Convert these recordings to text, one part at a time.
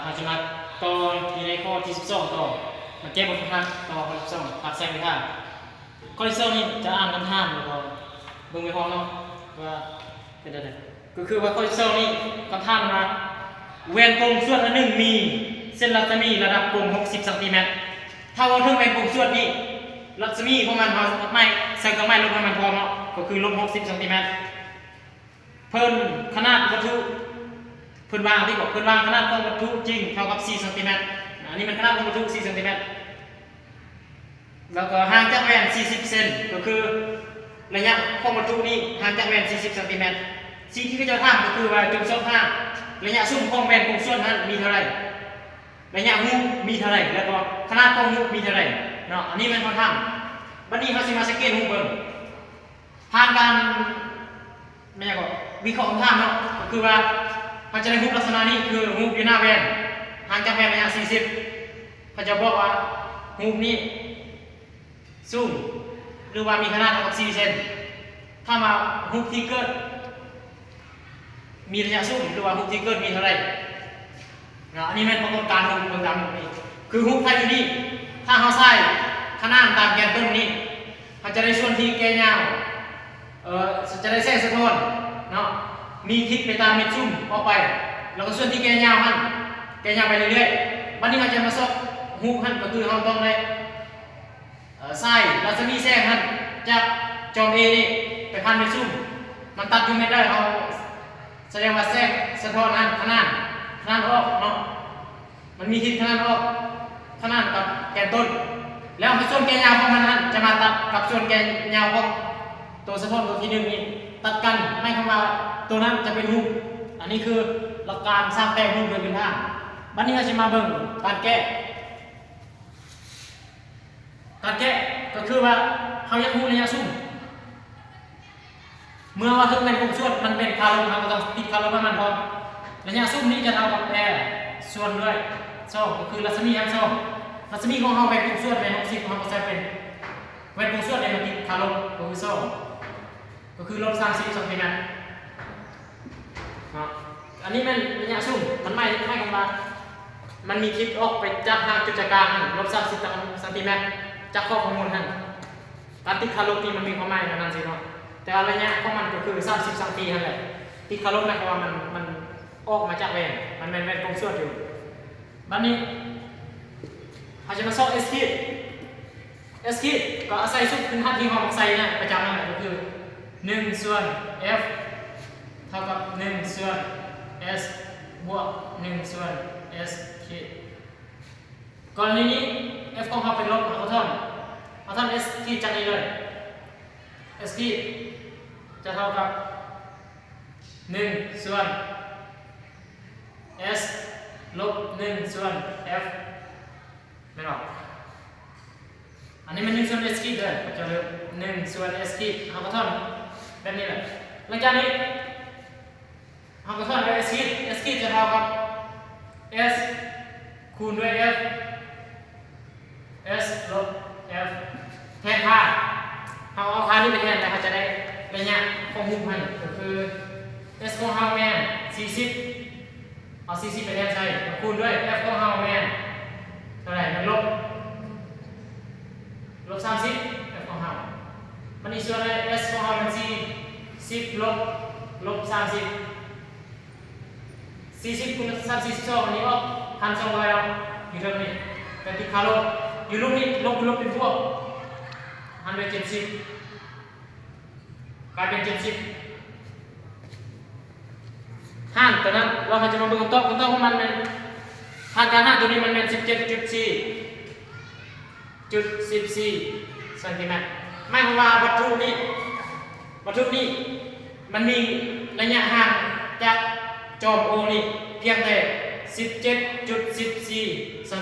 เราจะมาต่ออยู่ในข้อที่12ต่อมาแก้บทฝึกหัดต่อข้อที่12ผัดแซงไปท่าข้อที่12นี่จะอ่านคำถามแล้วก็เบิ่งไปพร้อมเนาะว่าเป็นอะไรก็คือว่าข้อที่12นี่คำถามมาแหวนกลมส่วนอันหนึ่งมีเส้นรัศมีระดับกลม60ซนถ้าว่าถึงแหวนกลมส่วนนี้รัศมีของมันเราไม่ใส่เครื่องหมายลบให้มันพร้อมเนาะก็คือลบ60ซนเพิ่มขนาดวัตถุเพิ่นวางที่บอกเพิ่นวางขนาดของวัตถุจริงเท่ากับ4ซนอันนี้มันขนาดของวัตถุ4ซนแล้วก็ห่างจากแหวน40เซนก็คือระยะของวัตถุนี้ห่างจากแหวน40ซนสิ่งที่เขาจะถามก็คือว่าจงสอบถามระยะซุ้มของแหวนกลมส่วนนั้นมีเท่าไหร่ระยะหูมีเท่าไหร่แล้วก็ขนาดของหูมีเท่าไหร่เนาะอันนี้เป็นคำถามวันนี้เขาสิมาสังเกตหูเบิ่งผ่านการไม่ใช่ก็วิเคราะห์คำถามเนาะก็คือว่าเขาจะได้หูลักษณะนี้คือหูอยู่หน้าแหวนห่างจากแหวนระยะ40เขาจะบอกว่าหูนี้สูงหรือว่ามีขนาดเท่ากับ4เซนถ้ามาหูที่เกิดมีระยะสูงหรือว่าหูที่เกิดมีเท่าไหร่อันนี้เป็นปรากฏการณ์หูเบื้องต้นนี้คือหูไทยอยู่นี่ถ้าเขาใส่ขนาดตามแกนต้นนี้เขาจะได้ส่วนที่แกนยาวจะได้แสงสะท้อนเนาะมีทิศไปตามเม็ดซุ่มออกไปแล้วก็ส่วนที่แกนยาวหันแกนยาวไปเรื่อยๆวันนี้เขาจะมาสอบหูหันก็คือเขาต้องได้ใส่รัศมีแสงหันจากจอม A นี่ไปพันเม็ดซุ่มมันตัดอยู่เม็ดได้เขาแสดงว่าแสงสะท้อนหันขนาดออกเนาะมันมีทิศขนาดออกขนาดกับแกนต้นแล้วส่วนแกนยาวของมันนั้นจะมาตัดกับส่วนแกนยาวของตัวสะท้อนตัวที่หนึ่งนี่ตัดกันไม่คำว่าตัวนั้นจะเป็นรูปอันนี้คือหลักการสร้างแต่งรูปโดยเป็นทางวันนี้เราจะมาเบิ่งการแก้ก็คือว่าเขาอยากรู้ระยะซุ่มเมื่อว่าถึงเป็นกลมส่วนมันเป็นคาร์ลงเราก็ต้องติดคาร์ลงให้มันพอระยะซุ่มนี้จะเท่ากับส่วนด้วย2ก็คือรัศมีทั้ง2รัศมีของเราเป็นกลมส่วนเป็น60ของเราก็จะเป็นแหวนกลมส่วนในมันติดคาร์ลงก็คือ2ก็คือลบ30ซนอันนี้มันระยะซุ่มมันไม่คำว่ามันมีทิศออกไปจากห่างจุดกลางลบ30ซนจากข้อข้อมูลท่านการติดคาร์ลงนี่มันมีความหมายนั่นสิเนาะแต่ระยะของมันก็คือ30ซนนั่นแหละติดคาร์ลงหมายความว่ามันออกมาจากแหวนมันเป็นแหวนกลมส่วนอยู่บัดนี้เขาจะมาสอบ S ขีดก็อาศัยสุดพื้นฐานที่เราใส่นะประจำนั่นแหละก็คือ1ส่วน F เท่ากับ1ส่วน S บวก1ส่วน S ขีดกรณีนี้ F ของเขาเป็นลบเอาท่อน S ขีดจากนี้เลย S ขีดจะเท่ากับ1ส่วน S ลบ1ส่วน F ไม่หรอกอันนี้มัน1ส่วน S ขีดเลยก็จะเหลือ1ส่วน S ขีดเอาท่อนแบบนี้แหละหลังจากนี้เอาท่อนด้วย S ขีดจะเท่ากับ S คูณด้วย F S ลบ F แทนค่าเอาค่านี้ไปแทนแล้วเขาจะได้ระยะของหูมันก็คือ S ของเฮาแมน40เอา40ไปแทนใส่คูณด้วย F ของเฮาแมนเท่าไหร่มันลบ30 F ของเฮามันอีกส่วนเลย S ของเฮามัน10ลบ30 40คูณ32อันนี้ออก1,200เอาอยู่ตรงนี้เป็นติดคาร์ลงอยู่รูปนี้ลบเป็นพวก170กลายเป็น70ห่างตัวนั้นเราจะมาเบิ่งต้นของมันเป็นห่างการห่างตัวนี้มันเป็น17.4ซนไม่เพราะว่าวัตถุนี้มันมีระยะห่างจากจอมโอนี่เพียงแต่17.14ซน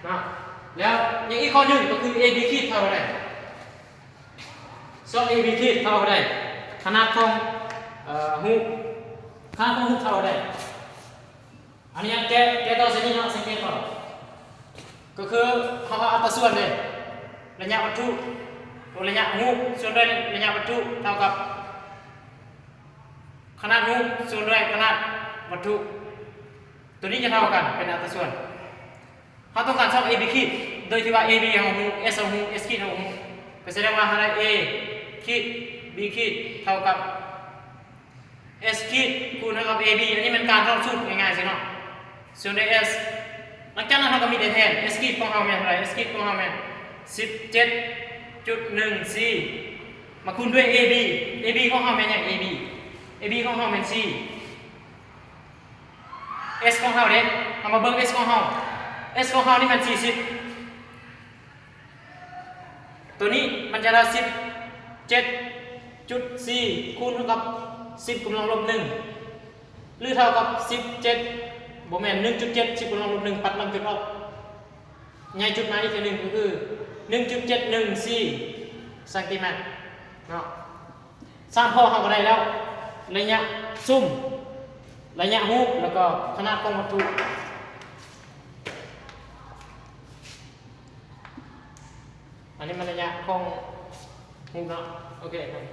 เนาะแล้วอย่างอีกข้อหนึ่งก็คือ AB ขีดเท่าไหร่AB ขีดเท่าไหร่ขนาดของหูขนาดของหูเท่าไหร่อันนี้แกต่อเส้นนี้เนาะสังเกตก่อนก็คือเขาเอาอัตราส่วนเลยระยะวัตถุระยะหูส่วนด้วยระยะวัตถุเท่ากับขนาดหูส่วนด้วยขนาดวัตถุ ตัวนี้จะเท่ากันเป็นอัตราส่วนเขาต้องการช่อง AB ขีดโดยที่ว่า AB ของหู S ของหู S ขีดของหูก็แสดงว่าอะไร A ขีด B ขีดเท่ากับ S ขีดคูณเท่ากับ AB อันนี้เป็นการท่องสูตรง่ายๆสิเนาะส่วนใน S หลังจากนั้นเราก็มีแต่แทน S ขีดของเราแม่นเท่าไหร่ S ขีดของเราแม่น 17.14 มาคูณด้วย AB AB ของเราแม่นอย่าง AB AB ของเราแม่น C S ของเราเด้เอามาเบิ่ง S ของเรา S ของเรานี่มัน40ตัวนี้มันจะได้17.4 คูณเท่ากับ10กำลังลบ1หรือเท่ากับ17บ่แม่น 1.7 10กำลังลบ1ปัดลำจุดออกใหญ่จุดมาอีกทีหนึงก็คือ 1.714 ซนติเมตรเนาะสร้างพ่อเฮาก็ได้แล้วระยะซุ่มระยะฮูบแล้วก็ขนาดของวัตถุอันนี้มันระยะของฮูบเนาะโอเคครับ